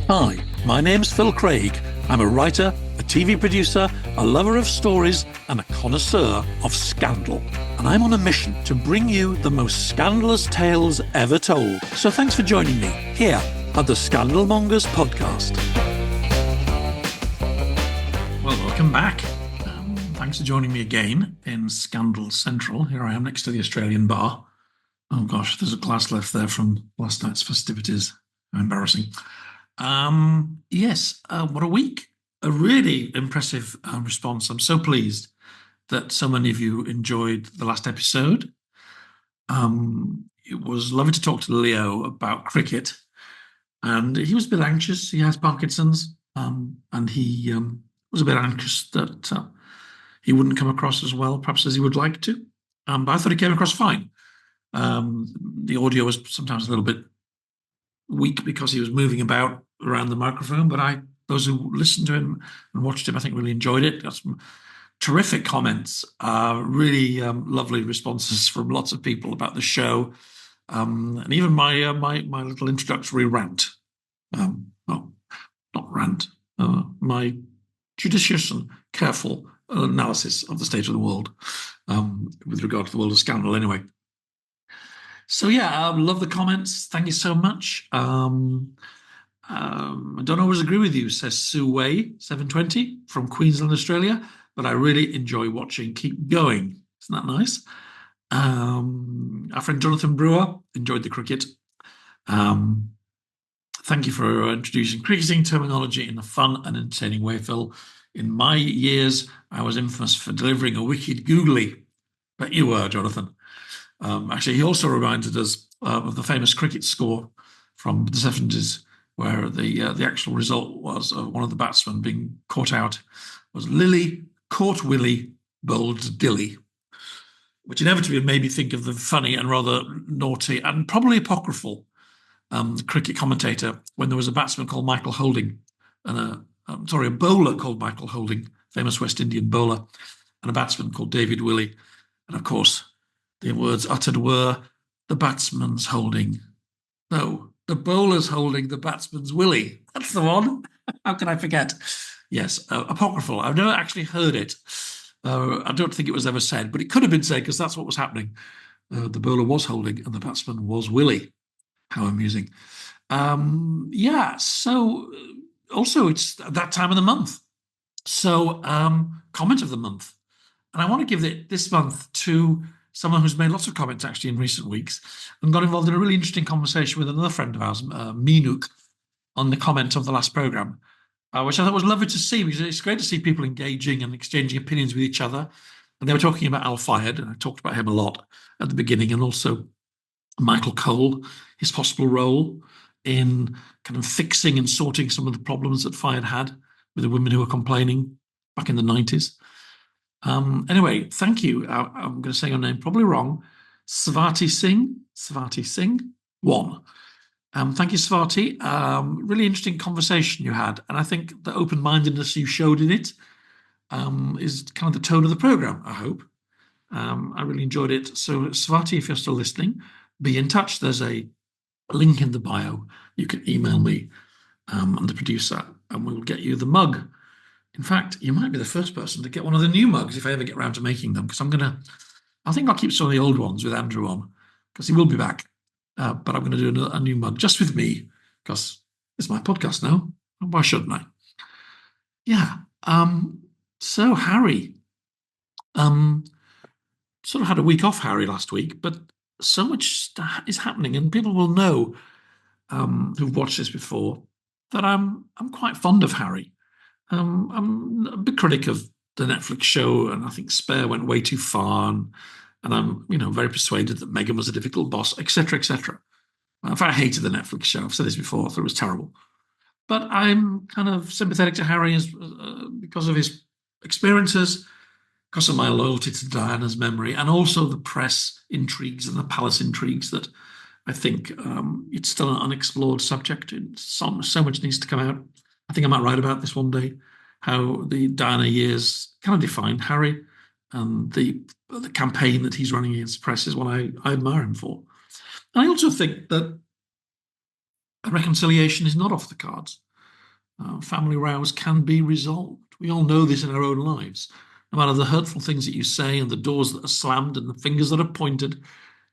Hi, my name's Phil Craig. I'm a writer, a TV producer, a lover of stories, and a connoisseur of scandal. And I'm on a mission to bring you the most scandalous tales ever told. So thanks for joining me here at the Scandal Mongers podcast. Well, welcome back. Thanks for joining me again in Scandal Central. Here I am next to the Australian bar. Oh gosh, there's a glass left there from last night's festivities. How embarrassing. What a week. A really impressive response. I'm so pleased that so many of you enjoyed the last episode. It was lovely to talk to Leo about cricket, and he was a bit anxious. He has Parkinson's, and he was a bit anxious that he wouldn't come across as well, perhaps as he would like to. But I thought he came across fine. The audio was sometimes a little bit weak because he was moving about around the microphone, but those who listened to him and watched him, I think really enjoyed it. Got some terrific comments, really lovely responses from lots of people about the show, and even my little introductory rant. Not rant, my judicious and careful analysis of the state of the world with regard to the world of scandal anyway. So yeah, love the comments. Thank you so much. I don't always agree with you, says Sue Way 720 from Queensland, Australia, but I really enjoy watching. Keep going. Isn't that nice? Our friend Jonathan Brewer enjoyed the cricket. Thank you for introducing cricketing terminology in a fun and entertaining way, Phil. In my years, I was infamous for delivering a wicked googly. Bet you were, Jonathan. Actually, he also reminded us of the famous cricket score from the 70s, where the actual result was one of the batsmen being caught out was Lily caught Willie, bowled Dilly, which inevitably made me think of the funny and rather naughty and probably apocryphal cricket commentator when there was a batsman called Michael Holding and a bowler called Michael Holding, famous West Indian bowler, and a batsman called David Willey. And of course, the words uttered were, the batsman's holding. No, the bowler's holding the batsman's willy. That's the one. How can I forget? Yes, apocryphal. I've never actually heard it. I don't think it was ever said, but it could have been said because that's what was happening. The bowler was holding and the batsman was willy. How amusing. So also it's that time of the month. So comment of the month. And I want to give it this month to someone who's made lots of comments actually in recent weeks and got involved in a really interesting conversation with another friend of ours, Minuk, on the comment of the last programme, which I thought was lovely to see because it's great to see people engaging and exchanging opinions with each other. And they were talking about Al Fayed, and I talked about him a lot at the beginning, and also Michael Cole, his possible role in kind of fixing and sorting some of the problems that Fayed had with the women who were complaining back in the 90s. Anyway, thank you. I'm going to say your name probably wrong. Svati Singh 1. Thank you, Svati. Really interesting conversation you had. And I think the open-mindedness you showed in it is kind of the tone of the programme, I hope. I really enjoyed it. So Svati, if you're still listening, be in touch. There's a link in the bio. You can email me and the producer, and we'll get you the mug. In fact, you might be the first person to get one of the new mugs if I ever get around to making them, because I think I'll keep some of the old ones with Andrew on, because he will be back. But I'm going to do a new mug just with me, because it's my podcast now. Why shouldn't I? Yeah. So Harry, sort of had a week off Harry last week, but so much is happening, and people will know who've watched this before that I'm quite fond of Harry. I'm a big critic of the Netflix show, and I think Spare went way too far, and I'm, very persuaded that Meghan was a difficult boss, etc., etc. In fact, I hated the Netflix show. I've said this before. I thought it was terrible. But I'm kind of sympathetic to Harry because of his experiences, because of my loyalty to Diana's memory, and also the press intrigues and the palace intrigues that I think it's still an unexplored subject. So much needs to come out. I think I might write about this one day, how the Diana years kind of defined Harry, and the campaign that he's running against the press is what I admire him for. And I also think that a reconciliation is not off the cards. Family rows can be resolved. We all know this in our own lives. No matter the hurtful things that you say and the doors that are slammed and the fingers that are pointed,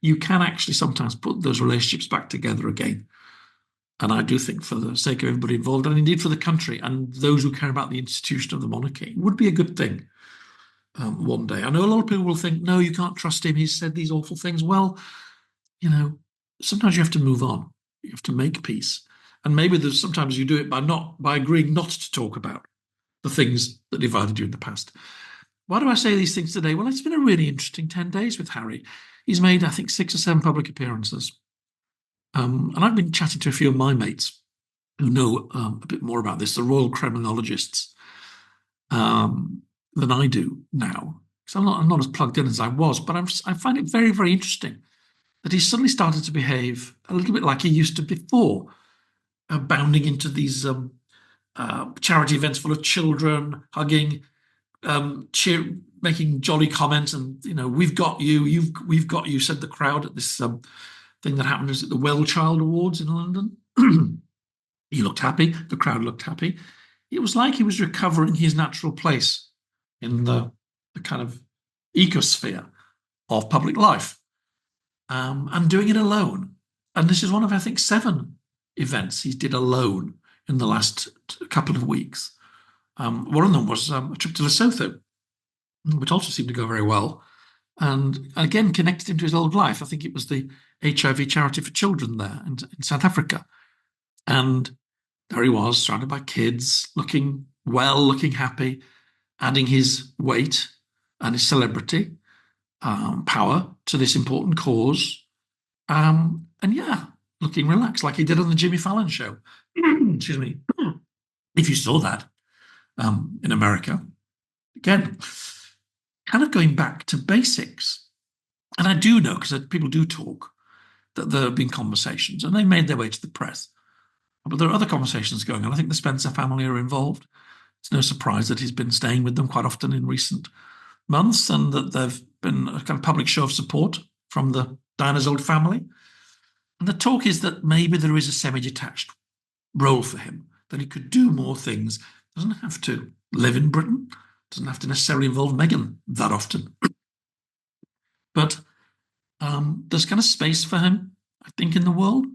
you can actually sometimes put those relationships back together again. And I do think, for the sake of everybody involved, and indeed for the country and those who care about the institution of the monarchy, it would be a good thing one day. I know a lot of people will think, no, you can't trust him. He's said these awful things. Well, you know, sometimes you have to move on. You have to make peace. And maybe there's sometimes you do it by agreeing not to talk about the things that divided you in the past. Why do I say these things today? Well, it's been a really interesting 10 days with Harry. He's made, I think, 6 or 7 public appearances. And I've been chatting to a few of my mates who know a bit more about this, the royal criminologists, than I do now. So I'm not as plugged in as I was, but I find it very, very interesting that he's suddenly started to behave a little bit like he used to before, bounding into these charity events full of children, hugging, making jolly comments, and we've got you, we've got you, said the crowd at this thing that happened at the Well Child Awards in London. He looked happy. The crowd looked happy. It was like he was recovering his natural place in the kind of ecosphere of public life, and doing it alone. And this is one of, I think, 7 events he did alone in the last couple of weeks. One of them was a trip to Lesotho, which also seemed to go very well. And again, connected him to his old life. I think it was the HIV charity for children there in South Africa. And there he was, surrounded by kids, looking well, looking happy, adding his weight and his celebrity power to this important cause. And yeah, looking relaxed, like he did on the Jimmy Fallon show. Excuse me. If you saw that in America, again, kind of going back to basics. And I do know, because people do talk, that there have been conversations, and they made their way to the press. But there are other conversations going on. I think the Spencer family are involved. It's no surprise that he's been staying with them quite often in recent months, and that there've been a kind of public show of support from the Diana's old family. And the talk is that maybe there is a semi-detached role for him, that he could do more things. Doesn't have to live in Britain, doesn't have to necessarily involve Meghan that often. But there's kind of space for him, I think, in the world,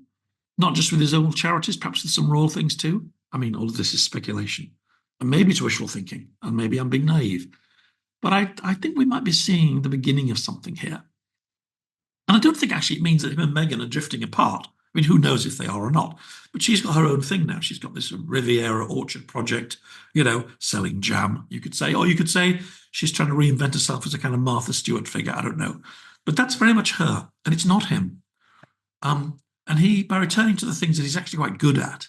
not just with his own charities, perhaps with some royal things too. I mean, all of this is speculation, and maybe it's wishful thinking, and maybe I'm being naive. But I think we might be seeing the beginning of something here. And I don't think actually it means that him and Meghan are drifting apart. I mean, who knows if they are or not? But she's got her own thing now. She's got this Riviera orchard project, selling jam, you could say. Or you could say she's trying to reinvent herself as a kind of Martha Stewart figure. I don't know. But that's very much her, and it's not him. And he, by returning to the things that he's actually quite good at,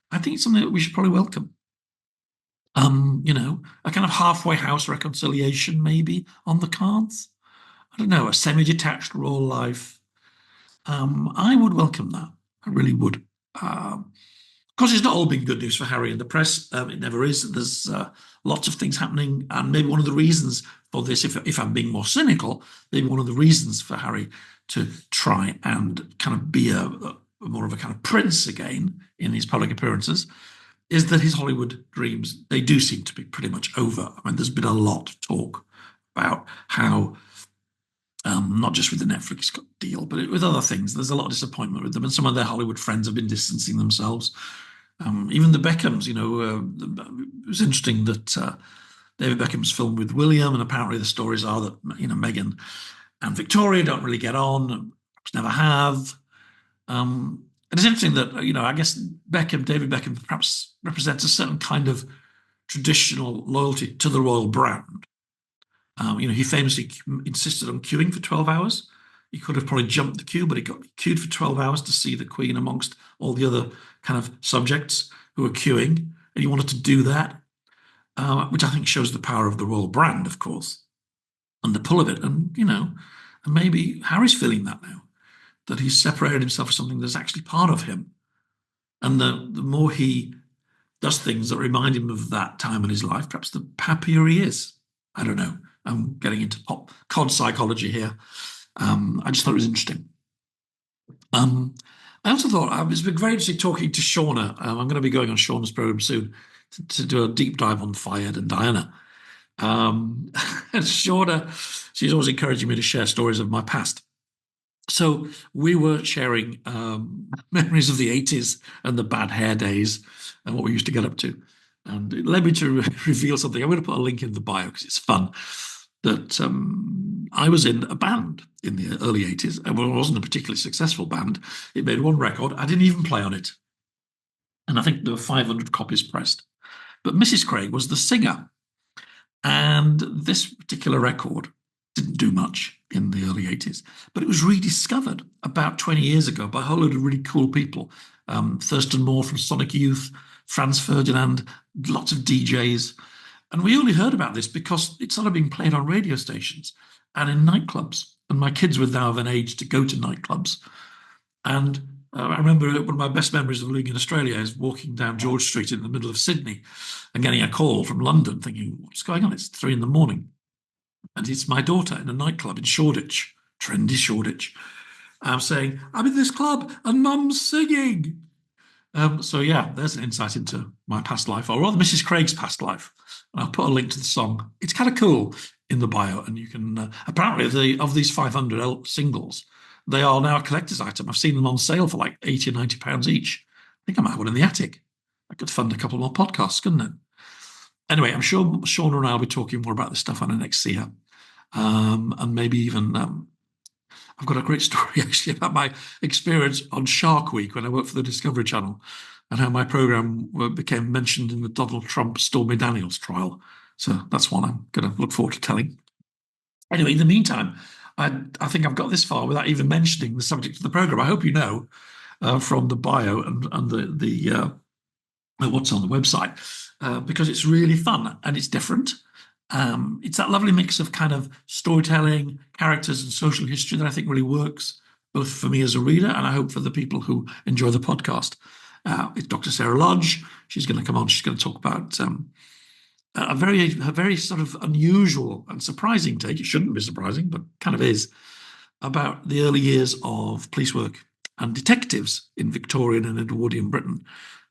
I think it's something that we should probably welcome. A kind of halfway house reconciliation maybe on the cards. I don't know, a semi-detached royal life. I would welcome that. I really would. Of course, it's not all been good news for Harry and the press. It never is. There's lots of things happening, and maybe one of the reasons for this, if I'm being more cynical, maybe one of the reasons for Harry to try and kind of be a more of a kind of prince again in his public appearances is that his Hollywood dreams, they do seem to be pretty much over. I mean, there's been a lot of talk about how, not just with the Netflix deal, but with other things, there's a lot of disappointment with them, and some of their Hollywood friends have been distancing themselves. Even the Beckhams, it was interesting that David Beckham's filmed with William, and apparently the stories are that, Meghan and Victoria don't really get on, perhaps never have. And it's interesting that, I guess David Beckham perhaps represents a certain kind of traditional loyalty to the royal brand. He famously insisted on queuing for 12 hours. He could have probably jumped the queue, but he got queued for 12 hours to see the Queen amongst all the other kind of subjects who were queuing. And he wanted to do that, which I think shows the power of the royal brand, of course, and the pull of it. And, and maybe Harry's feeling that now, that he's separated himself from something that's actually part of him. And the more he does things that remind him of that time in his life, perhaps the happier he is. I don't know. I'm getting into cod psychology here. I just thought it was interesting. I also thought it's been very interesting talking to Shauna. I'm going to be going on Shauna's program soon to do a deep dive on Fayed and Diana. And Shauna, she's always encouraging me to share stories of my past. So we were sharing memories of the 80s and the bad hair days and what we used to get up to. And it led me to reveal something. I'm going to put a link in the bio because it's fun. That I was in a band in the early 80s. And well, it wasn't a particularly successful band. It made one record. I didn't even play on it. And I think there were 500 copies pressed. But Mrs. Craig was the singer. And this particular record didn't do much in the early 80s, but it was rediscovered about 20 years ago by a whole load of really cool people. Thurston Moore from Sonic Youth, Franz Ferdinand, lots of DJs. And we only heard about this because it started being played on radio stations and in nightclubs. And my kids were now of an age to go to nightclubs. And I remember one of my best memories of living in Australia is walking down George Street in the middle of Sydney and getting a call from London thinking, what's going on? It's 3 a.m. And it's my daughter in a nightclub in Shoreditch, trendy Shoreditch. I'm saying, I'm in this club and mum's singing. So yeah, there's an insight into my past life, or rather Mrs. Craig's past life. And I'll put a link to the song. It's kind of cool in the bio, and you can apparently of these 500 singles, they are now a collector's item. I've seen them on sale for like 80 or 90 pounds each. I think I might have one in the attic. I could fund a couple more podcasts, couldn't it? Anyway, I'm sure Shauna and I will be talking more about this stuff when I next see her. And maybe even I've got a great story actually about my experience on Shark Week when I worked for the Discovery Channel and how my program became mentioned in the Donald Trump Stormy Daniels trial. So that's one I'm going to look forward to telling. Anyway, in the meantime, I think I've got this far without even mentioning the subject of the program. I hope you know from the bio and the what's on the website because it's really fun and it's different. It's that lovely mix of kind of storytelling, characters, and social history that I think really works, both for me as a reader and I hope for the people who enjoy the podcast. It's Dr. Sara Lodge. She's going to come on. She's going to talk about a very sort of unusual and surprising take. It shouldn't be surprising, but kind of is, about the early years of police work and detectives in Victorian and Edwardian Britain,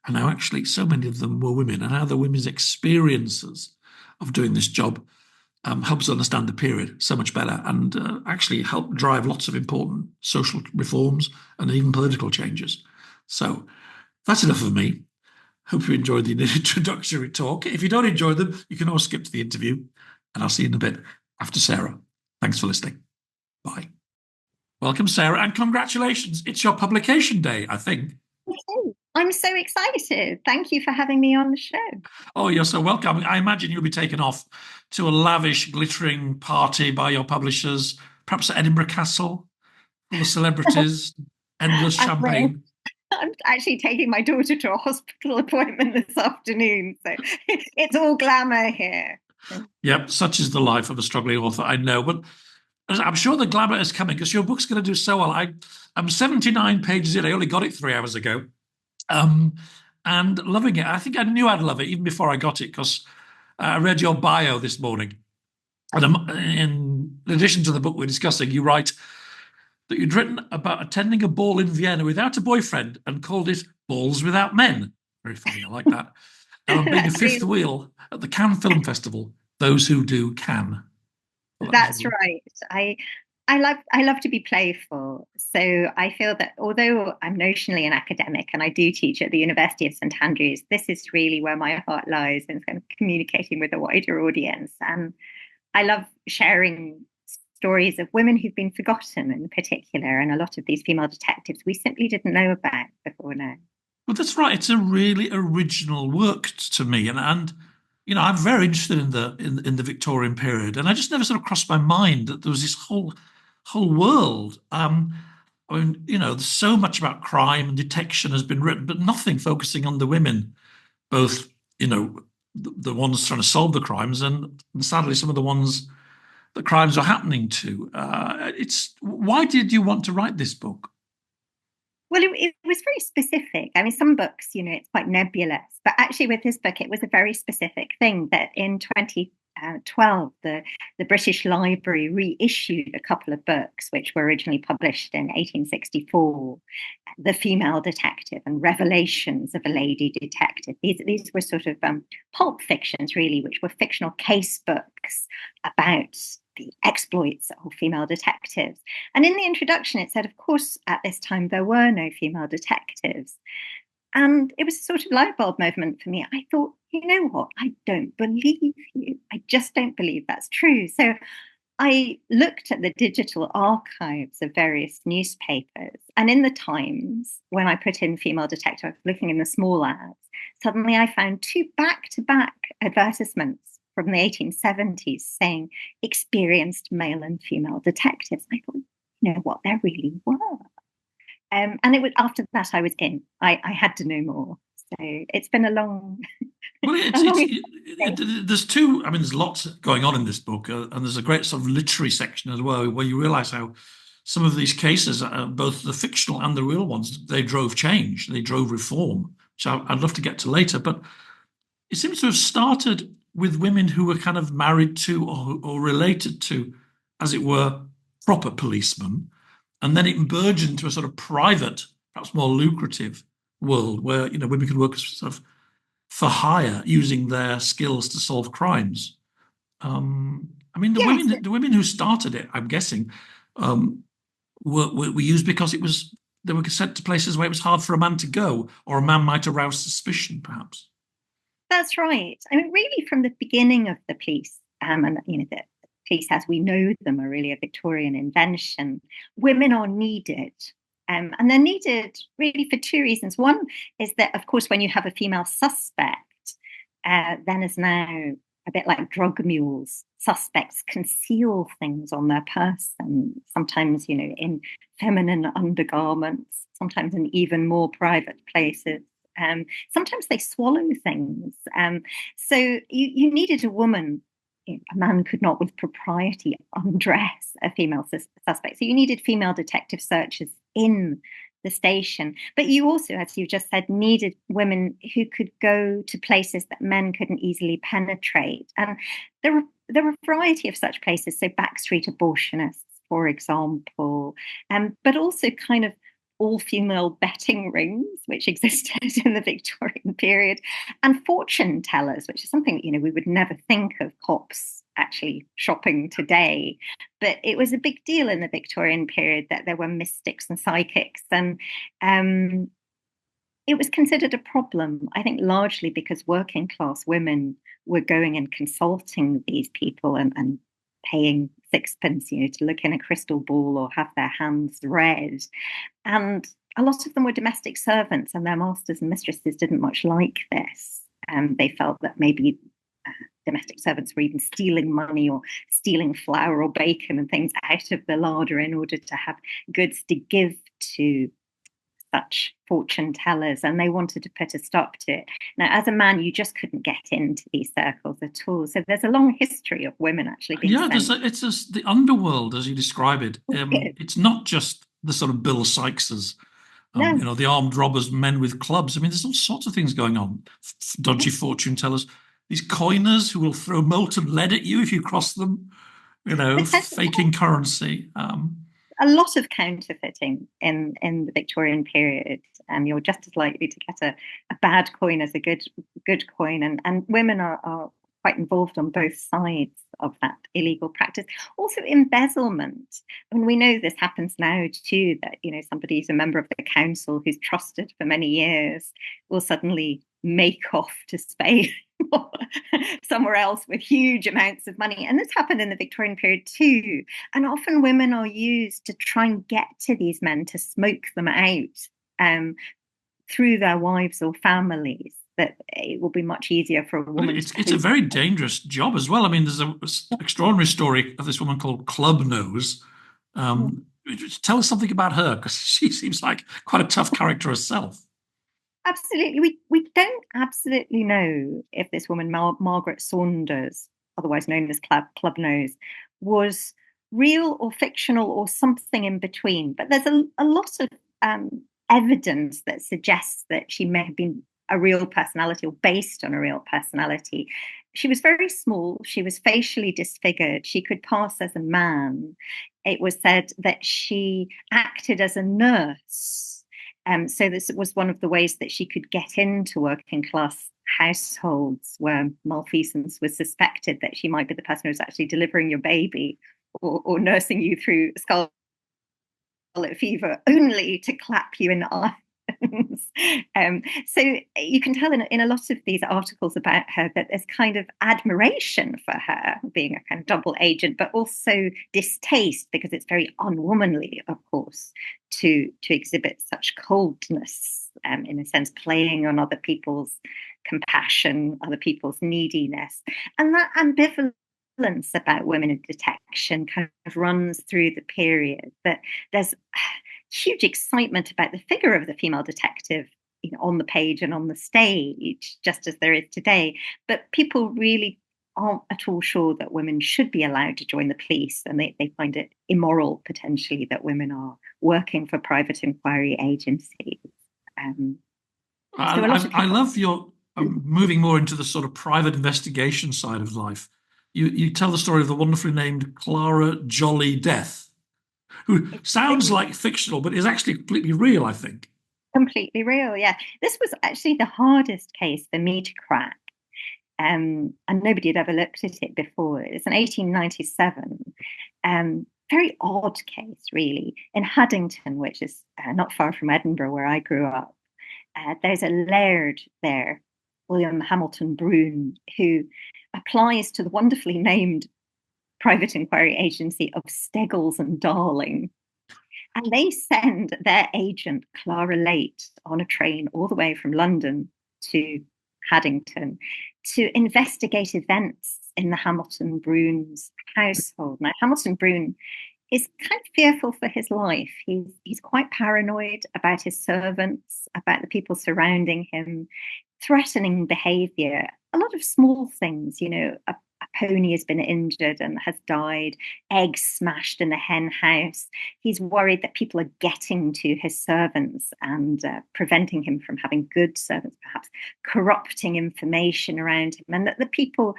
and how actually so many of them were women, and how the women's experiences of doing this job helps understand the period so much better and actually help drive lots of important social reforms and even political changes. So that's enough of me. Hope you enjoyed the introductory talk. If you don't enjoy them, you can always skip to the interview, and I'll see you in a bit after Sarah. Thanks for listening. Bye. Welcome, Sarah, and congratulations. It's your publication day, I think. I'm so excited. Thank you for having me on the show. Oh, you're so welcome. I imagine you'll be taken off to a lavish, glittering party by your publishers, perhaps at Edinburgh Castle, full of celebrities, endless champagne. I'm actually taking my daughter to a hospital appointment this afternoon, so it's all glamour here. Yep, such is the life of a struggling author, I know. But I'm sure the glamour is coming because your book's going to do so well. I'm 79 pages in. I only got it 3 hours ago. And loving it. I think I knew I'd love it even before I got it because I read your bio this morning. And in addition to the book we're discussing, you write that you'd written about attending a ball in Vienna without a boyfriend and called it Balls Without Men. Very funny, I like that. And being a fifth wheel at the Cannes Film Festival, those who do can. Well, that's right. I love to be playful. So I feel that although I'm notionally an academic and I do teach at the University of St Andrews, this is really where my heart lies in kind of communicating with a wider audience. And I love sharing stories of women who've been forgotten in particular, and a lot of these female detectives we simply didn't know about before now. Well, that's right. It's a really original work to me, and you know, I'm very interested in the Victorian period, and I just never sort of crossed my mind that there was this whole world. I mean, you know, there's so much about crime and detection has been written, but nothing focusing on the women, both, you know, the ones trying to solve the crimes and sadly some of the ones that crimes are happening to. Why did you want to write this book? Well, it was very specific. I mean, some books, you know, it's quite nebulous, but actually with this book, it was a very specific thing that in 12, the British Library reissued a couple of books which were originally published in 1864, The Female Detective and Revelations of a Lady Detective. These were sort of pulp fictions, really, which were fictional case books about the exploits of female detectives. And in the introduction, it said, of course, at this time, there were no female detectives. And it was a sort of light bulb moment for me. I thought, you know what? I don't believe you. I just don't believe that's true. So I looked at the digital archives of various newspapers. And in the Times, when I put in female detective, I was looking in the small ads, suddenly I found two back-to-back advertisements from the 1870s saying experienced male and female detectives. I thought, you know what? There really were. And it was after that I was in. I had to know more. So it's been a long. Well, there's two. I mean, there's lots going on in this book, and there's a great sort of literary section as well, where you realise how some of these cases, both the fictional and the real ones, they drove change, they drove reform, which I'd love to get to later. But it seems to have started with women who were kind of married to or related to, as it were, proper policemen. And then it burgeoned into a sort of private, perhaps more lucrative world where, women could work sort of for hire using their skills to solve crimes. I mean, Yes, the women who started it, I'm guessing, were used because they were sent to places where it was hard for a man to go, or a man might arouse suspicion, perhaps. that's right. I mean, really, from the beginning of the police, and the police as we know them are really a Victorian invention. Women are needed. And they're needed really for two reasons. One is that, of course, when you have a female suspect, then as now a bit like drug mules, suspects conceal things on their person, sometimes, in feminine undergarments, sometimes in even more private places. Sometimes they swallow things. So you needed a woman. A man could not with propriety undress a female suspect. So you needed female detective searchers in the station. But you also, as you just said, needed women who could go to places that men couldn't easily penetrate. And there were a variety of such places. So backstreet abortionists, for example, but also kind of all-female betting rings, which existed in the Victorian period, and fortune tellers, which is something we would never think of cops actually shopping today. But it was a big deal in the Victorian period that there were mystics and psychics, and it was considered a problem, I think, largely because working class women were going and consulting these people and paying sixpence, to look in a crystal ball or have their hands read. And a lot of them were domestic servants, and their masters and mistresses didn't much like this. They felt that maybe domestic servants were even stealing money or stealing flour or bacon and things out of the larder in order to have goods to give to such fortune tellers, and they wanted to put a stop to it. Now, as a man, you just couldn't get into these circles at all. So there's a long history of women actually being sent. It's the underworld, as you describe it. It's not just the sort of Bill Sykeses, No. the armed robbers, men with clubs. I mean, there's all sorts of things going on. Dodgy fortune tellers, these coiners who will throw molten lead at you if you cross them, faking currency. A lot of counterfeiting in the Victorian period, and you're just as likely to get a bad coin as a good coin, and women are quite involved on both sides of that illegal practice. Also, embezzlement. I mean, we know this happens now too, that somebody who's a member of the council who's trusted for many years will suddenly make off to Spain somewhere else with huge amounts of money. And this happened in the Victorian period too. And often women are used to try and get to these men, to smoke them out through their wives or families, that it will be much easier for a woman. It's a very dangerous job as well. I mean, there's an extraordinary story of this woman called Club Nose. Tell us something about her, because she seems like quite a tough character herself. Absolutely. We don't absolutely know if this woman, Margaret Saunders, otherwise known as Club Nose, was real or fictional or something in between. But there's a lot of evidence that suggests that she may have been a real personality or based on a real personality. she was very small. She was facially disfigured. She could pass as a man. It was said that she acted as a nurse. So this was one of the ways that she could get into working class households where malfeasance was suspected, that she might be the person who was actually delivering your baby or nursing you through scarlet fever, only to clap you in the eye. So you can tell in a lot of these articles about her that there's kind of admiration for her being a kind of double agent, but also distaste, because it's very unwomanly, of course, to exhibit such coldness, in a sense, playing on other people's compassion, other people's neediness. And that ambivalence about women in detection kind of runs through the period, that there's huge excitement about the figure of the female detective, on the page and on the stage, just as there is today. But people really aren't at all sure that women should be allowed to join the police, and they find it immoral, potentially, that women are working for private inquiry agencies. So a lot of I people. love your moving more into the sort of private investigation side of life. You tell the story of the wonderfully named Clara Jolly Death, who sounds like fictional, but is actually completely real, I think. Completely real, yeah. This was actually the hardest case for me to crack, and nobody had ever looked at it before. It's an 1897, very odd case, really, in Haddington, which is not far from Edinburgh, where I grew up. There's a laird there, William Hamilton Broome, who applies to the wonderfully named private inquiry agency of Steggles and Darling. And they send their agent, Clara Late, on a train all the way from London to Haddington to investigate events in the Hamilton Broome's household. Now, Hamilton Broome is kind of fearful for his life. He's quite paranoid about his servants, about the people surrounding him, threatening behavior, a lot of small things, a pony has been injured and has died, eggs smashed in the hen house. He's worried that people are getting to his servants and preventing him from having good servants, perhaps corrupting information around him, and that the people,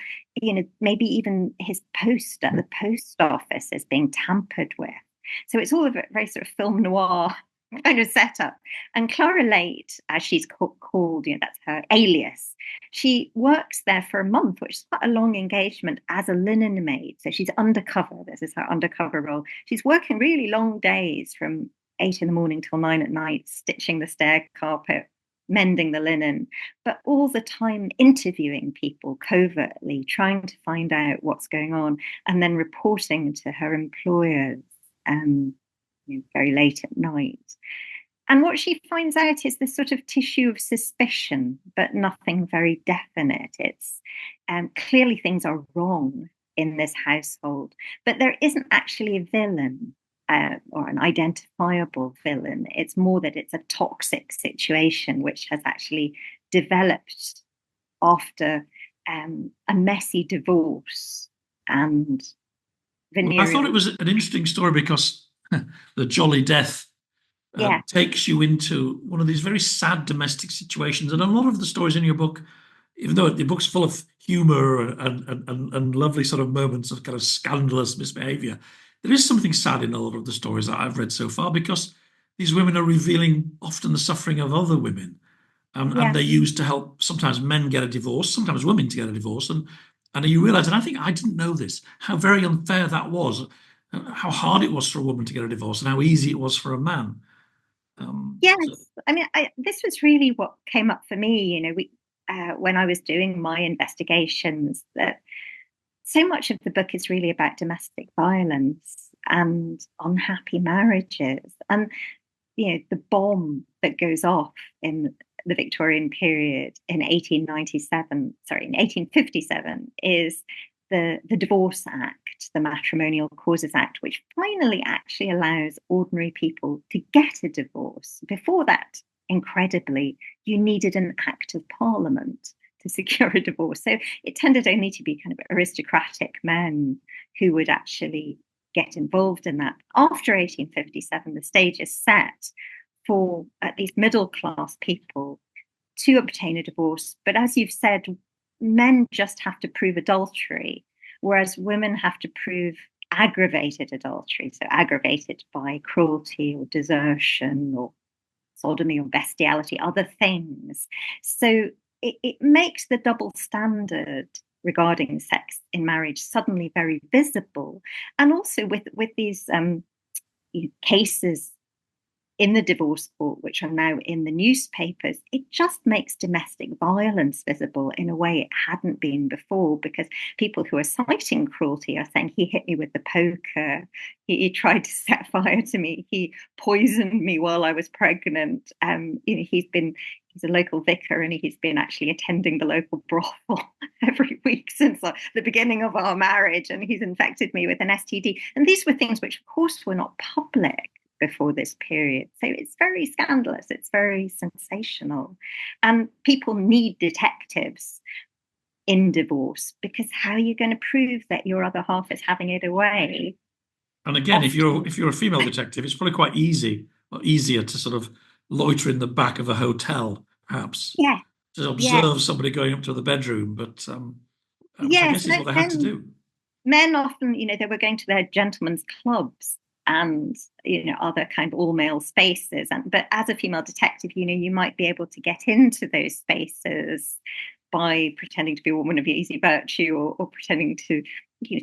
maybe even his post at the post office is being tampered with. So it's all a very sort of film noir kind of setup. And Clara Late, as she's called, that's her alias, she works there for a month, which is quite a long engagement, as a linen maid. So she's undercover. This is her undercover role. She's working really long days from 8 in the morning till 9 at night, stitching the stair carpet, mending the linen, but all the time interviewing people covertly, trying to find out what's going on, and then reporting to her employers very late at night. And what she finds out is this sort of tissue of suspicion, but nothing very definite. It's clearly things are wrong in this household, but there isn't actually a villain or an identifiable villain. It's more that it's a toxic situation which has actually developed after a messy divorce and Well, I thought it venereal. was an interesting story because the Jolly Death Yeah, takes you into one of these very sad domestic situations. And a lot of the stories in your book, even though the book's full of humor and lovely sort of moments of kind of scandalous misbehavior, there is something sad in a lot of the stories that I've read so far, because these women are revealing often the suffering of other women. And yeah. they're used to help sometimes men get a divorce, sometimes women to get a divorce. And you realize, and I think I didn't know this, how very unfair that was, how hard it was for a woman to get a divorce and how easy it was for a man. Yes, So I mean, this was really what came up for me. When I was doing my investigations, that so much of the book is really about domestic violence and unhappy marriages, and the bomb that goes off in the Victorian period in 1857 is the Divorce Act, the Matrimonial Causes Act, which finally actually allows ordinary people to get a divorce. Before that, incredibly, you needed an act of parliament to secure a divorce. So it tended only to be kind of aristocratic men who would actually get involved in that. After 1857, the stage is set for at least middle class people to obtain a divorce. But as you've said, men just have to prove adultery, whereas women have to prove aggravated adultery, so aggravated by cruelty or desertion or sodomy or bestiality, other things. So it makes the double standard regarding sex in marriage suddenly very visible. And also with these cases in the divorce court, which are now in the newspapers, it just makes domestic violence visible in a way it hadn't been before, because people who are citing cruelty are saying, he hit me with the poker, he tried to set fire to me, he poisoned me while I was pregnant. He's a local vicar, and he's been actually attending the local brothel every week since the beginning of our marriage, and he's infected me with an STD. And these were things which, of course, were not public before this period. So it's very scandalous, it's very sensational. And people need detectives in divorce, because how are you going to prove that your other half is having it away? And again, if you're a female detective, it's probably quite easier to sort of loiter in the back of a hotel, perhaps, Yeah, to yeah, observe somebody going up to the bedroom, but which I yes. guess is what they had to do. Men often, they were going to their gentlemen's clubs and other kind of all male spaces, but as a female detective, you might be able to get into those spaces by pretending to be a woman of easy virtue, or pretending to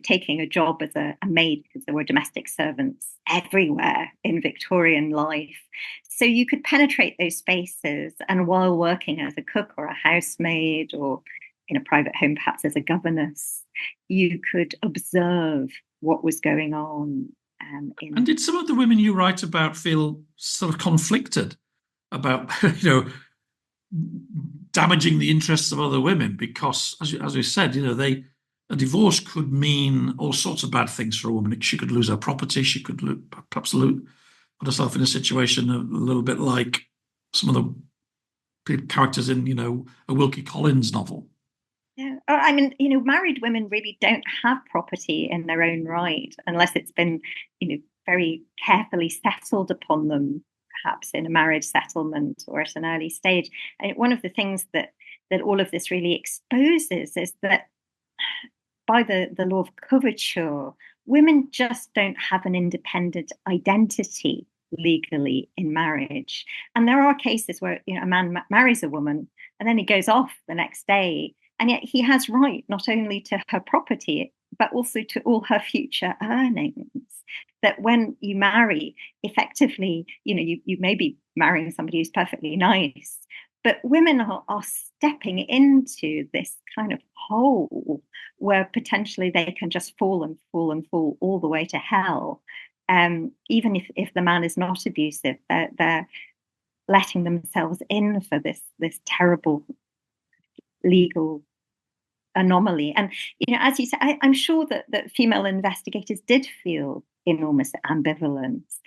taking a job as a maid, because there were domestic servants everywhere in Victorian life. So you could penetrate those spaces, and while working as a cook or a housemaid, or in a private home, perhaps as a governess, you could observe what was going on. And did some of the women you write about feel sort of conflicted about, damaging the interests of other women? Because, as we said, a divorce could mean all sorts of bad things for a woman. She could lose her property. She could perhaps put herself in a situation a little bit like some of the characters in, a Wilkie Collins novel. Yeah, I mean, married women really don't have property in their own right unless it's been, very carefully settled upon them, perhaps in a marriage settlement or at an early stage. And one of the things that all of this really exposes is that by the law of coverture, women just don't have an independent identity legally in marriage. And there are cases where a man marries a woman and then he goes off the next day, and yet he has right not only to her property but also to all her future earnings. That when you marry, effectively, you may be marrying somebody who's perfectly nice, but women are stepping into this kind of hole where potentially they can just fall and fall and fall all the way to hell. Even if the man is not abusive, they're letting themselves in for this terrible legal anomaly. And as you say, I'm sure that female investigators did feel enormous ambivalence.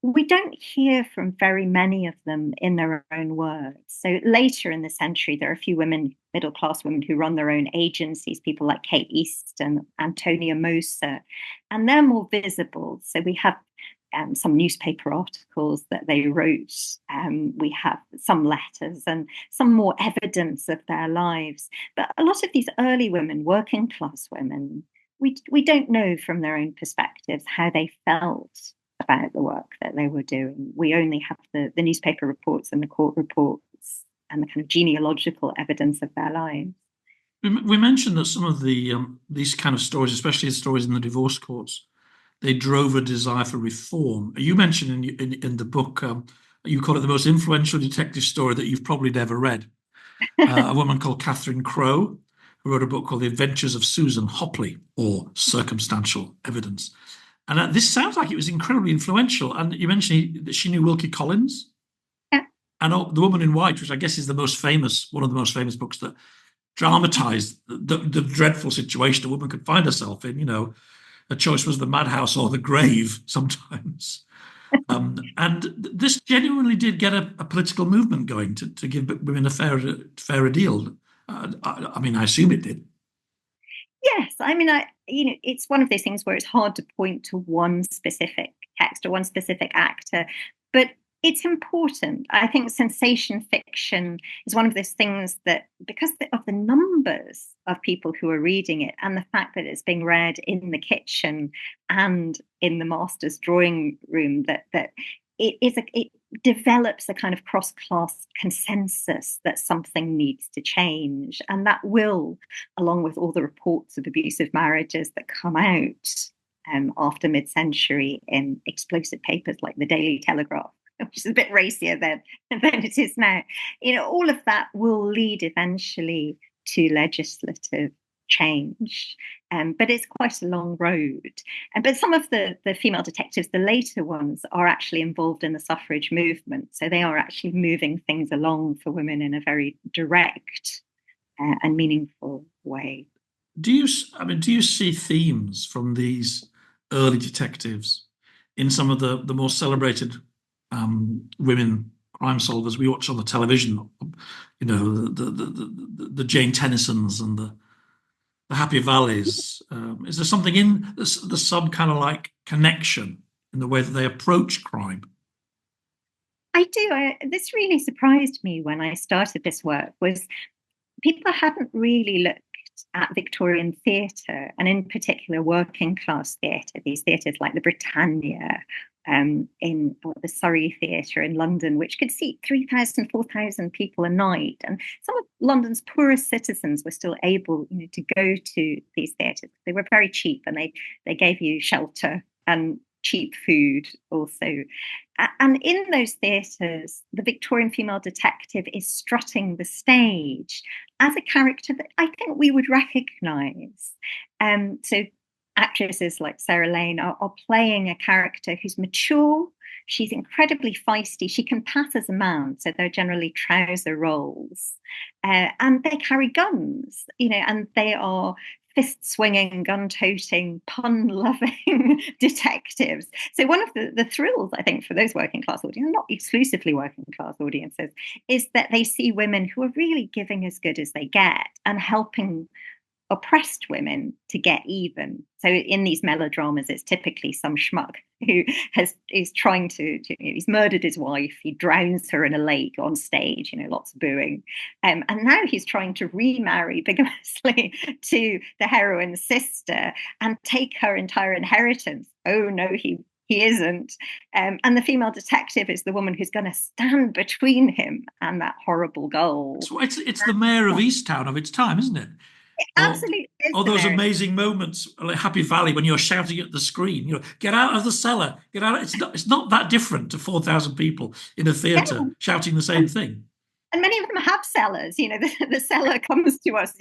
We don't hear from very many of them in their own words. So later in the century, there are a few women, middle class women, who run their own agencies, people like Kate East and Antonia Moser, and they're more visible. So we have some newspaper articles that they wrote. We have some letters and some more evidence of their lives. But a lot of these early women, working class women, we don't know from their own perspectives how they felt about the work that they were doing. We only have the newspaper reports and the court reports and the kind of genealogical evidence of their lives. We mentioned that some of these kind of stories, especially the stories in the divorce courts, they drove a desire for reform. You mentioned in the book, you call it the most influential detective story that you've probably never read. A woman called Catherine Crowe, who wrote a book called The Adventures of Susan Hopley, or Circumstantial Evidence. And this sounds like it was incredibly influential. And you mentioned that she knew Wilkie Collins. Yeah. And The Woman in White, which I guess is one of the most famous books that dramatized the dreadful situation a woman could find herself in. The choice was the madhouse or the grave sometimes. And this genuinely did get a political movement going to give women a fairer deal. I mean, I assume it did. Yes, I mean, it's one of those things where it's hard to point to one specific text or one specific actor, but it's important. I think sensation fiction is one of those things that, because of the numbers of people who are reading it and the fact that it's being read in the kitchen and in the master's drawing room, that it develops a kind of cross-class consensus that something needs to change. And that will, along with all the reports of abusive marriages that come out after mid-century in explosive papers like the Daily Telegraph, which is a bit racier than it is now. All of that will lead eventually to legislative change. But it's quite a long road. But some of the female detectives, the later ones, are actually involved in the suffrage movement. So they are actually moving things along for women in a very direct and meaningful way. Do you see themes from these early detectives in some of the more celebrated women crime solvers we watch on the television? The Jane Tennysons and the Happy Valleys. Is there something in the some kind of like connection in the way that they approach crime? I do. This really surprised me when I started this work, was people hadn't really looked at Victorian theatre, and in particular working class theatre, these theatres like the Britannia, or the Surrey Theatre in London, which could seat 3,000, 4,000 people a night. And some of London's poorest citizens were still able, to go to these theatres. They were very cheap, and they gave you shelter and cheap food also. And in those theatres, the Victorian female detective is strutting the stage as a character that I think we would recognise. So actresses like Sarah Lane are playing a character who's mature. She's incredibly feisty. She can pass as a man, so they're generally trouser roles. And they carry guns, and they are fist-swinging, gun-toting, pun-loving detectives. So one of the thrills, I think, for those working-class audiences, not exclusively working-class audiences, is that they see women who are really giving as good as they get and helping oppressed women to get even. So in these melodramas, it's typically some schmuck who is trying to he's murdered his wife, he drowns her in a lake on stage, lots of booing. And now he's trying to remarry bigamously to the heroine's sister and take her entire inheritance. Oh no, he isn't. And the female detective is the woman who's going to stand between him and that horrible goal. It's the mayor of Easttown of its time, isn't it? Absolutely. Or those amazing moments like Happy Valley when you're shouting at the screen, get out of the cellar, get out. It's not that different to 4,000 people in a theatre shouting the same thing. And many of them have cellars. The cellar comes to us,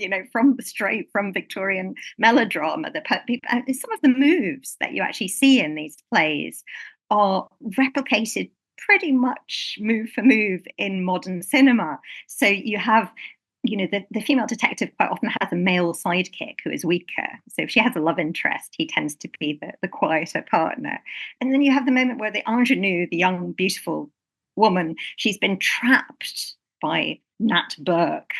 straight from Victorian melodrama. Some of the moves that you actually see in these plays are replicated pretty much move for move in modern cinema. So you have the female detective quite often has a male sidekick who is weaker. So if she has a love interest, he tends to be the quieter partner. And then you have the moment where the ingenue, the young, beautiful woman, she's been trapped by Nat Burke,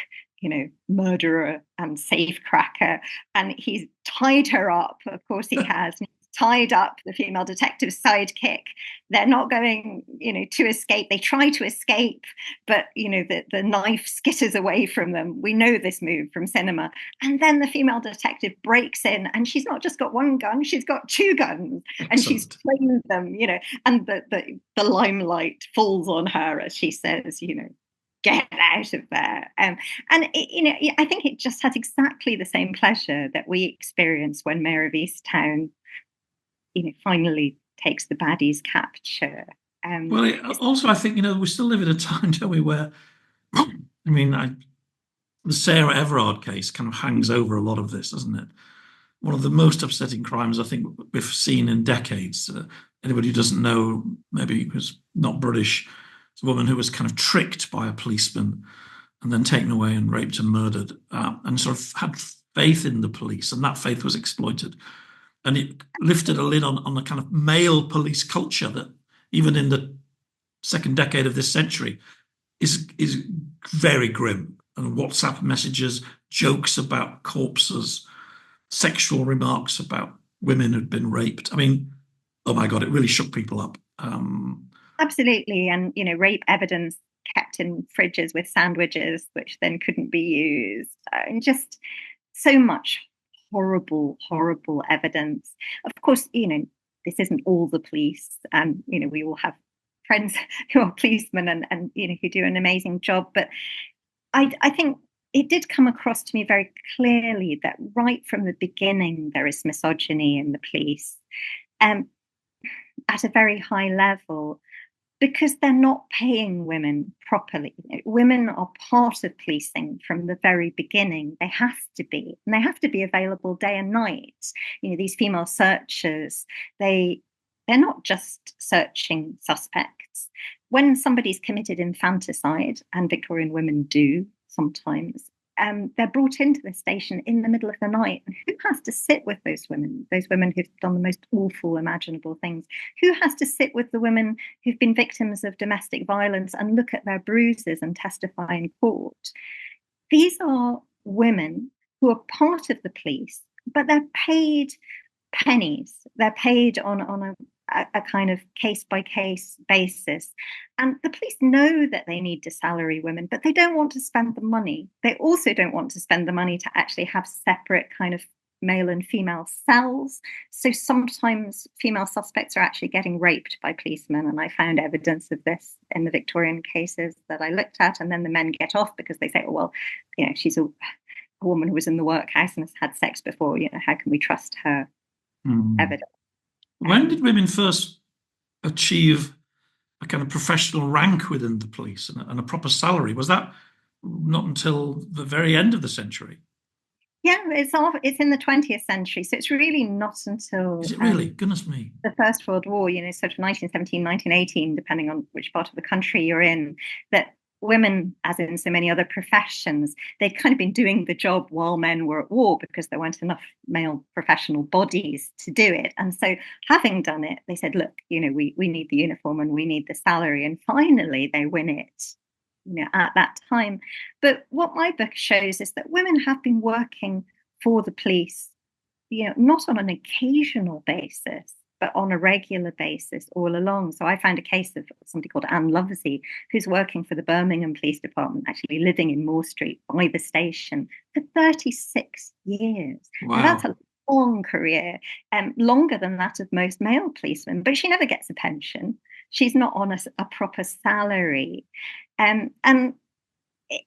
murderer and safecracker. And he's tied her up. Of course he has. Tied up the female detective's sidekick. They're not going, to escape. They try to escape, but, the knife skitters away from them. We know this move from cinema. And then the female detective breaks in, and she's not just got one gun, she's got two guns. Excellent. And she's trained them, and the limelight falls on her as she says, get out of there. I think it just has exactly the same pleasure that we experience when Mayor of Easttown finally takes the baddie's capture. Also, I think, we still live in a time, don't we, where, the Sarah Everard case kind of hangs over a lot of this, doesn't it? One of the most upsetting crimes I think we've seen in decades. Anybody who doesn't know, maybe who's not British, it's a woman who was kind of tricked by a policeman and then taken away and raped and murdered, and sort of had faith in the police, and that faith was exploited. And it lifted a lid on the kind of male police culture that even in the second decade of this century is very grim. And WhatsApp messages, jokes about corpses, sexual remarks about women who'd been raped. Oh my God, it really shook people up. Absolutely. And, rape evidence kept in fridges with sandwiches, which then couldn't be used. And just so much horrible, horrible evidence. Of course, this isn't all the police. We all have friends who are policemen and who do an amazing job. But I think it did come across to me very clearly that right from the beginning, there is misogyny in the police at a very high level, because they're not paying women properly. Women are part of policing from the very beginning. They have to be, and they have to be available day and night. These female searchers, they're not just searching suspects. When somebody's committed infanticide, and Victorian women do sometimes, they're brought into the station in the middle of the night. And who has to sit with those women who've done the most awful imaginable things? Who has to sit with the women who've been victims of domestic violence and look at their bruises and testify in court? These are women who are part of the police, but they're paid pennies. They're paid on a kind of case-by-case basis. And the police know that they need to salary women, but they don't want to spend the money. They also don't want to spend the money to actually have separate kind of male and female cells. So sometimes female suspects are actually getting raped by policemen. And I found evidence of this in the Victorian cases that I looked at. And then the men get off because they say, oh, well, she's a woman who was in the workhouse and has had sex before. How can we trust her evidence? When did women first achieve a kind of professional rank within the police and a proper salary? Was that not until the very end of the century? Yeah, it's in the 20th century, so it's really not until... Is it really? Goodness me. The First World War, sort of 1917, 1918, depending on which part of the country you're in, that women, as in so many other professions, they'd kind of been doing the job while men were at war because there weren't enough male professional bodies to do it. And so having done it, they said, look, we need the uniform and we need the salary. And finally they win it, at that time. But what my book shows is that women have been working for the police, not on an occasional basis, but on a regular basis all along. So I found a case of somebody called Anne Lovesey, who's working for the Birmingham Police Department, actually living in Moore Street by the station for 36 years. Wow. Now, that's a long career, longer than that of most male policemen, but she never gets a pension. She's not on a proper salary. And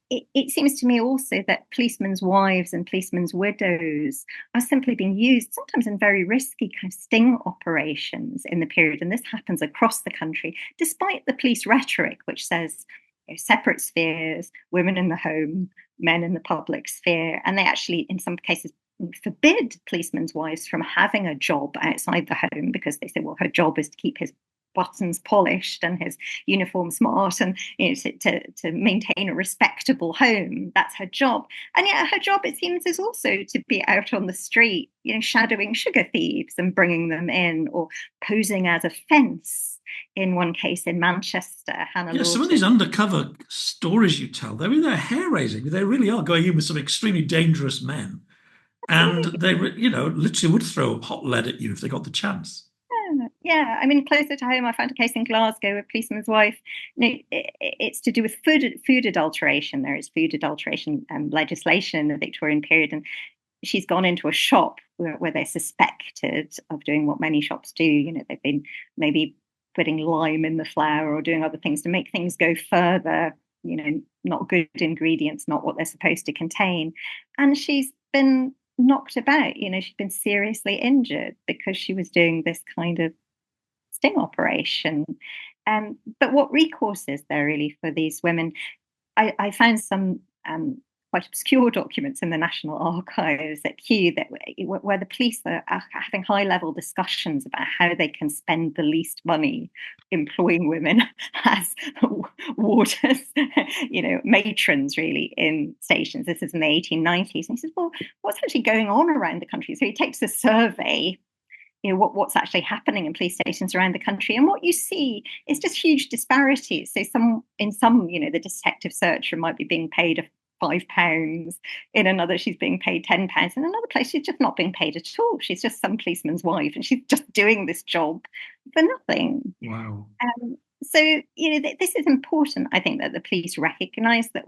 it seems to me also that policemen's wives and policemen's widows are simply being used, sometimes in very risky kind of sting operations in the period. And this happens across the country, despite the police rhetoric, which says separate spheres, women in the home, men in the public sphere. And they actually, in some cases, forbid policemen's wives from having a job outside the home because they say, well, her job is to keep his buttons polished and his uniform smart and to maintain a respectable home. That's her job. And yet her job, it seems, is also to be out on the street, shadowing sugar thieves and bringing them in, or posing as a fence. In one case in Manchester, Hannah Lawson. Some of these undercover stories you tell, they're hair-raising. They really are going in with some extremely dangerous men. And they, literally would throw hot lead at you if they got the chance. Yeah, I mean, closer to home, I found a case in Glasgow, a policeman's wife. It's to do with food adulteration. There is food adulteration legislation in the Victorian period, and she's gone into a shop where they're suspected of doing what many shops do. They've been maybe putting lime in the flour or doing other things to make things go further. Not good ingredients, not what they're supposed to contain, and she's been knocked about. She's been seriously injured because she was doing this kind of sting operation. But what recourse is there really for these women? I found some quite obscure documents in the National Archives at Kew where the police are having high-level discussions about how they can spend the least money employing women as warders, matrons really in stations. This is in the 1890s. And he says, well, what's actually going on around the country? So he takes a survey, what's actually happening in police stations around the country. And what you see is just huge disparities. So in some, the detective searcher might be being paid £5. In another, she's being paid £10. In another place, she's just not being paid at all. She's just some policeman's wife, and she's just doing this job for nothing. Wow. So, this is important. I think that the police recognise that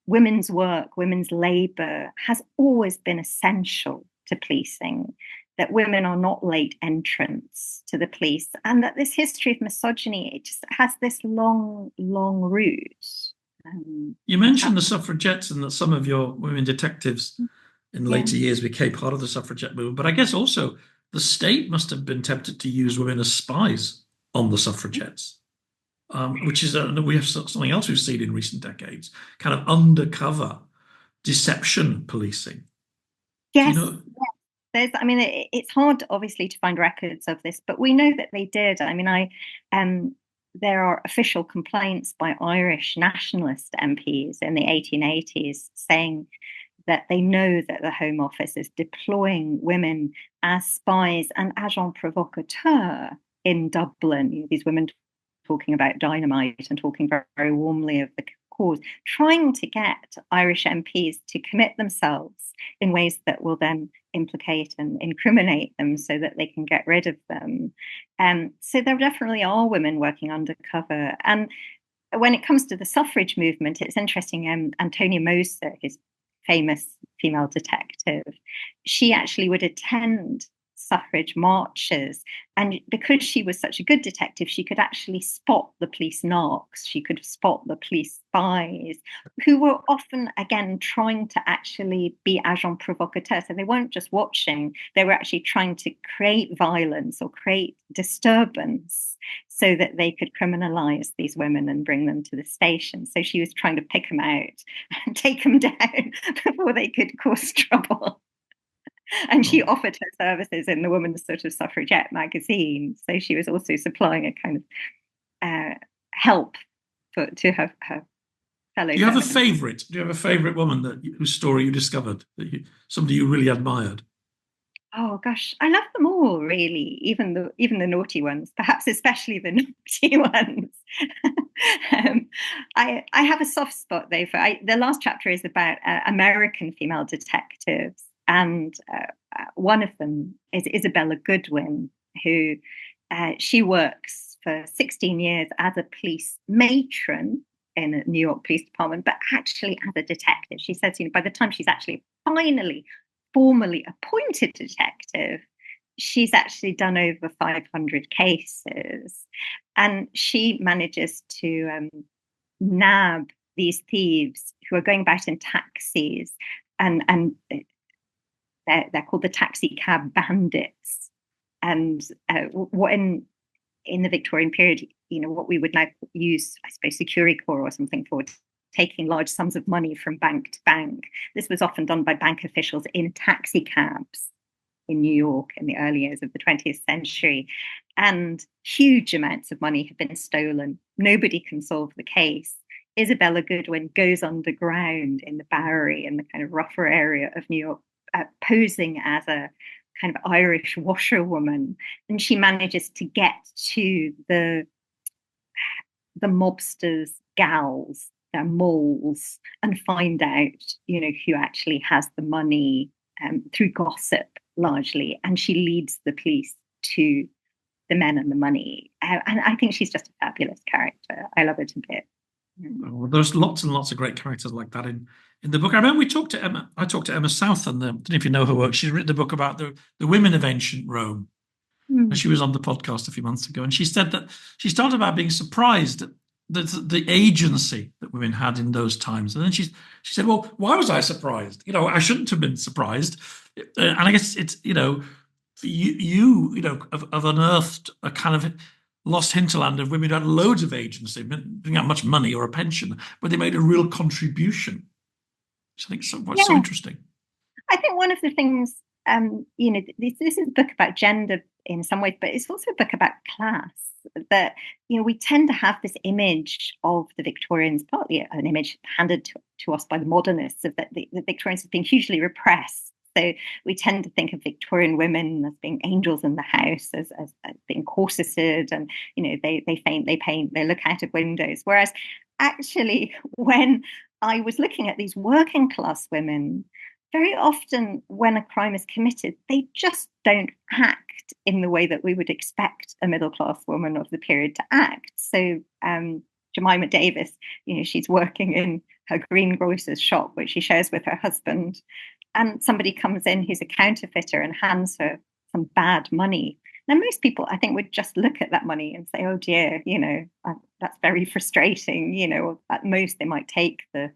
women's work, women's labour has always been essential to policing, that women are not late entrants to the police, and that this history of misogyny, it just has this long, long root. You mentioned the suffragettes and that some of your women detectives in Yeah. later years became part of the suffragette movement, but I guess also the state must have been tempted to use women as spies on the suffragettes, which is we have something else we've seen in recent decades, kind of undercover deception policing. Do you Yes, know? it's hard, obviously, to find records of this, but we know that they did. There are official complaints by Irish nationalist MPs in the 1880s saying that they know that the Home Office is deploying women as spies and agents provocateurs in Dublin. These women talking about dynamite and talking very, very warmly of the cause, trying to get Irish MPs to commit themselves in ways that will then implicate and incriminate them so that they can get rid of them. So there definitely are women working undercover. And when it comes to the suffrage movement, it's interesting. Antonia Moser, his famous female detective, she actually would attend suffrage marches. And because she was such a good detective, she could actually spot the police narcs, she could spot the police spies, who were often, again, trying to actually be agents provocateurs. So they weren't just watching, they were actually trying to create violence or create disturbance so that they could criminalize these women and bring them to the station. So she was trying to pick them out and take them down before they could cause trouble. And she offered her services in the Woman's sort of suffragette magazine. So she was also supplying a kind of help to her fellow. Do you have a favourite? Do you have a favourite woman whose story you discovered, somebody you really admired? Oh gosh, I love them all, really, even the naughty ones, perhaps especially the naughty ones. I have a soft spot though for the last chapter is about American female detectives, and one of them is Isabella Goodwin, who she works for 16 years as a police matron in a New York Police Department, but actually as a detective. She says, by the time she's actually finally formally appointed detective, she's actually done over 500 cases, and she manages to nab these thieves who are going about in taxis, and they're called the taxi cab bandits. And what in the Victorian period, what we would now use, I suppose, Security Corps or something for taking large sums of money from bank to bank. This was often done by bank officials in taxi cabs in New York in the early years of the 20th century. And huge amounts of money have been stolen. Nobody can solve the case. Isabella Goodwin goes underground in the Bowery, in the kind of rougher area of New York, posing as a kind of Irish washerwoman. And she manages to get to the mobsters' gals, their moles, and find out, who actually has the money through gossip largely. And she leads the police to the men and the money. And I think she's just a fabulous character. I love it a bit. Well, there's lots and lots of great characters like that in the book. I remember we talked to Emma. I talked to Emma South, and I don't know if you know her work. She's written a book about the women of ancient Rome. And she was on the podcast a few months ago, and she said that she started about being surprised at the agency that women had in those times. And then she said, "Well, why was I surprised? I shouldn't have been surprised." And I guess it's you have unearthed a kind of lost hinterland of women who had loads of agency, didn't have much money or a pension, but they made a real contribution. Which I think is so interesting. I think one of the things, this is a book about gender in some ways, but it's also a book about class. That we tend to have this image of the Victorians, partly an image handed to us by the modernists, of that the Victorians have been hugely repressed. So we tend to think of Victorian women as being angels in the house, as being corseted, and they faint, they paint, they look out of windows. Whereas actually, when I was looking at these working class women, very often when a crime is committed, they just don't act in the way that we would expect a middle class woman of the period to act. So Jemima Davis, she's working in her greengrocer's shop, which she shares with her husband, and somebody comes in who's a counterfeiter and hands her some bad money. Now, most people, I think, would just look at that money and say, "Oh dear, that's very frustrating." At most, they might take the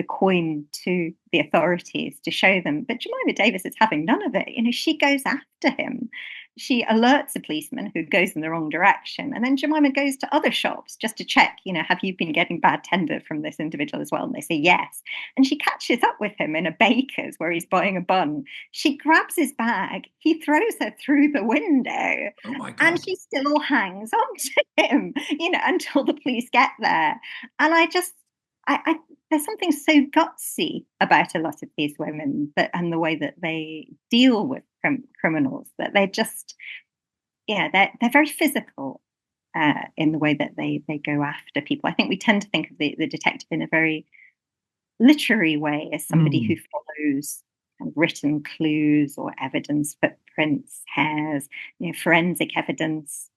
coin to the authorities to show them. But Jemima Davis is having none of it. She goes after him. She alerts a policeman who goes in the wrong direction. And then Jemima goes to other shops just to check, have you been getting bad tender from this individual as well? And they say yes. And she catches up with him in a baker's where he's buying a bun. She grabs his bag. He throws her through the window. Oh my God. And she still hangs on to him, until the police get there. And I there's something so gutsy about a lot of these women and the way that they deal with criminals, that they're just, they're very physical in the way that they go after people. I think we tend to think of the detective in a very literary way as somebody who follows written clues or evidence, footprints, hairs, forensic evidence,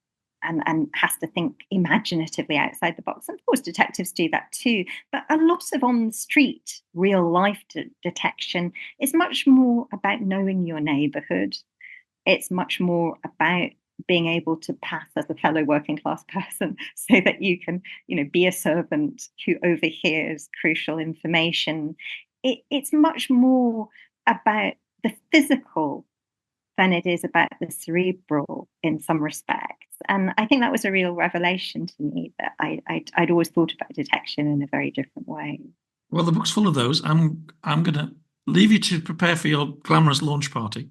and has to think imaginatively outside the box. And of course, detectives do that too. But a lot of on the street, real life detection is much more about knowing your neighborhood. It's much more about being able to pass as a fellow working class person so that you can, be a servant who overhears crucial information. It's much more about the physical than it is about the cerebral in some respects. And I think that was a real revelation to me, that I'd always thought about detection in a very different way. Well, the book's full of those. I'm going to leave you to prepare for your glamorous launch party.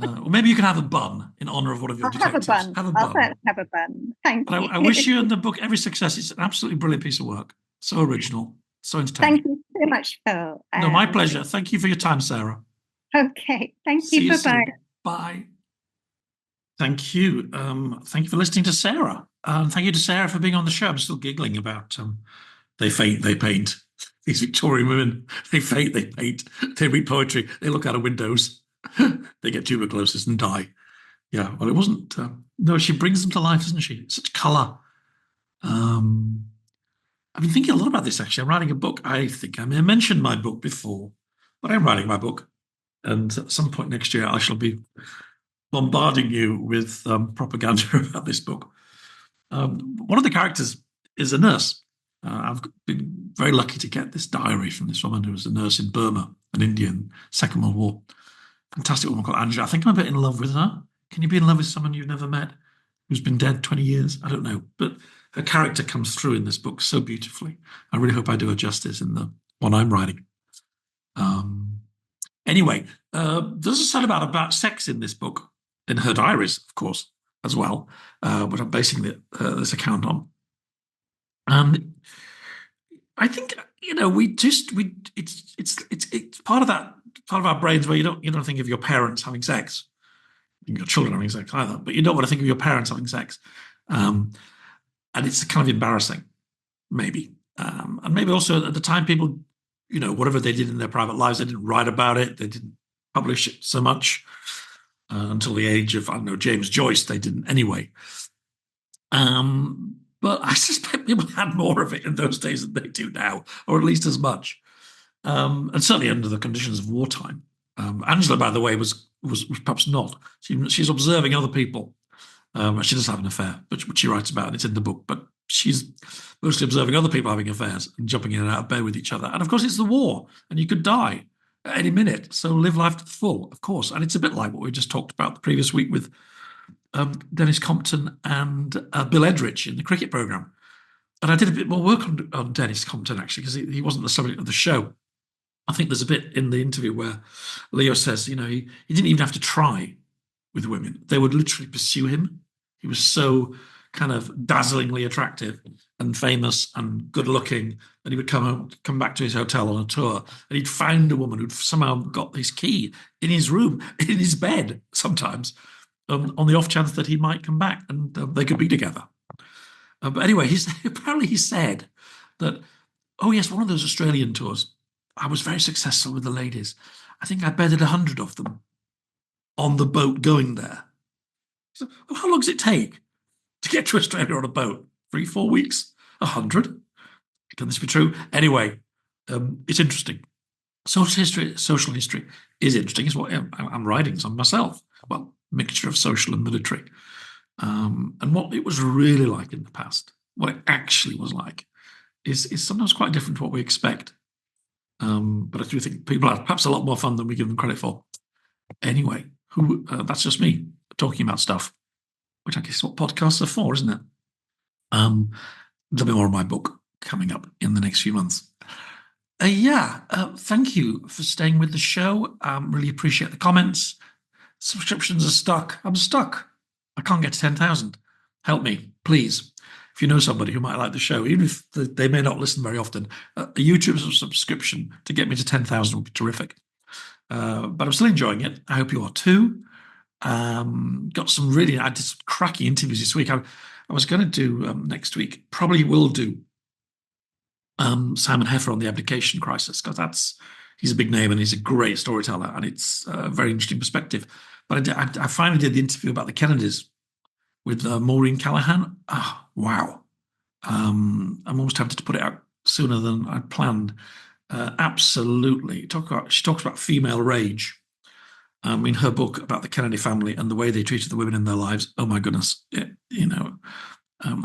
Or maybe you can have a bun in honor of one of your detectives. Have a bun. I'll have a bun. Thank you. I wish you and the book every success. It's an absolutely brilliant piece of work. So original, so entertaining. Thank you so much, Phil. No, my pleasure. Thank you for your time, Sarah. Okay. Thank you. Bye-bye. Bye. Thank you. Thank you for listening to Sarah. Thank you to Sarah for being on the show. I'm still giggling about they faint, they paint. These Victorian women, they faint, they paint. They read poetry. They look out of windows. They get tuberculosis and die. Yeah, well, it wasn't. No, she brings them to life, doesn't she? Such colour. I've been thinking a lot about this, actually. I'm writing a book. I think I may have mentioned my book before, but I'm writing my book. And at some point next year, I shall be bombarding you with propaganda about this book. One of the characters is a nurse. I've been very lucky to get this diary from this woman who was a nurse in Burma, an Indian, Second World War. Fantastic woman called Angela. I think I'm a bit in love with her. Can you be in love with someone you've never met who's been dead 20 years? I don't know. But her character comes through in this book so beautifully. I really hope I do her justice in the one I'm writing. Anyway, there's a set about sex in this book, in her diaries, of course, as well, which I'm basing this account on. And I think it's part of our brains where you don't think of your parents having sex, your children having sex either, but you don't want to think of your parents having sex, and it's kind of embarrassing, maybe, and maybe also at the time people, whatever they did in their private lives, they didn't write about it, they didn't publish it so much until the age of, I don't know, James Joyce. They didn't anyway. But I suspect people had more of it in those days than they do now, or at least as much. And certainly under the conditions of wartime. Angela, by the way, was perhaps not. She's observing other people. She does have an affair, which she writes about, and it's in the book. But she's mostly observing other people having affairs and jumping in and out of bed with each other. And of course, it's the war, and you could die at any minute. So live life to the full, of course. And it's a bit like what we just talked about the previous week with Dennis Compton and Bill Edrich in the cricket programme. And I did a bit more work on Dennis Compton, actually, because he wasn't the subject of the show. I think there's a bit in the interview where Leo says, he didn't even have to try with women. They would literally pursue him. He was so kind of dazzlingly attractive and famous and good looking that he would come back to his hotel on a tour, and he'd find a woman who'd somehow got his key in his room, in his bed sometimes, on the off chance that he might come back and they could be together. But anyway, apparently he said that, oh yes, one of those Australian tours, I was very successful with the ladies. I think I bedded 100 of them on the boat going there. So how long does it take to get to Australia on a boat? 3-4 weeks? 100? Can this be true? Anyway, it's interesting. Social history is interesting. It's what I'm writing on myself. Well, mixture of social and military. And what it was really like in the past, what it actually was like, is sometimes quite different to what we expect. But I do think people have perhaps a lot more fun than we give them credit for. Anyway, that's just me talking about stuff, which I guess is what podcasts are for, isn't it? There'll be more of my book coming up in the next few months. Thank you for staying with the show. Really appreciate the comments. Subscriptions are stuck. I'm stuck. I can't get to 10,000. Help me, please. If you know somebody who might like the show, even if they may not listen very often, a YouTube subscription to get me to 10,000 would be terrific. But I'm still enjoying it. I hope you are too. I did some cracking interviews this week. I was going to do next week, probably will do Simon Heffer on the abdication crisis, because he's a big name and he's a great storyteller, and it's a very interesting perspective. But I finally did the interview about the Kennedys with Maureen Callahan. Oh, wow. I'm almost tempted to put it out sooner than I'd planned. Absolutely. She talks about female rage. In her book about the Kennedy family and the way they treated the women in their lives. Oh my goodness. I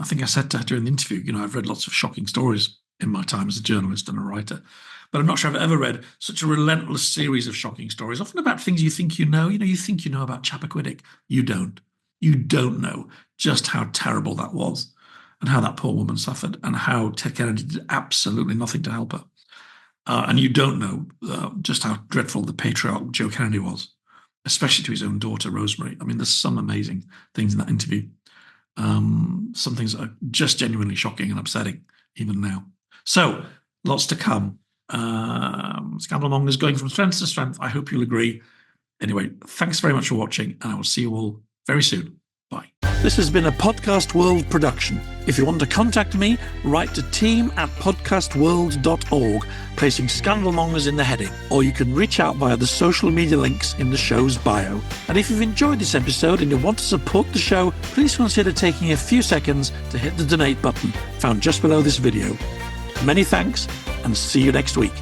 think I said to her during the interview, I've read lots of shocking stories in my time as a journalist and a writer, but I'm not sure I've ever read such a relentless series of shocking stories, often about things you think you know. You think you know about Chappaquiddick. You don't. You don't know just how terrible that was and how that poor woman suffered and how Ted Kennedy did absolutely nothing to help her. And you don't know just how dreadful the patriarch Joe Kennedy was, especially to his own daughter, Rosemary. I mean, there's some amazing things in that interview. Some things are just genuinely shocking and upsetting, even now. So, lots to come. Scandal Mongers going from strength to strength. I hope you'll agree. Anyway, thanks very much for watching, and I will see you all very soon. Bye. This has been a Podcast World production. If you want to contact me, write to team@podcastworld.org, placing Scandal Mongers in the heading, or you can reach out via the social media links in the show's bio. And if you've enjoyed this episode and you want to support the show, please consider taking a few seconds to hit the donate button found just below this video. Many thanks, and see you next week.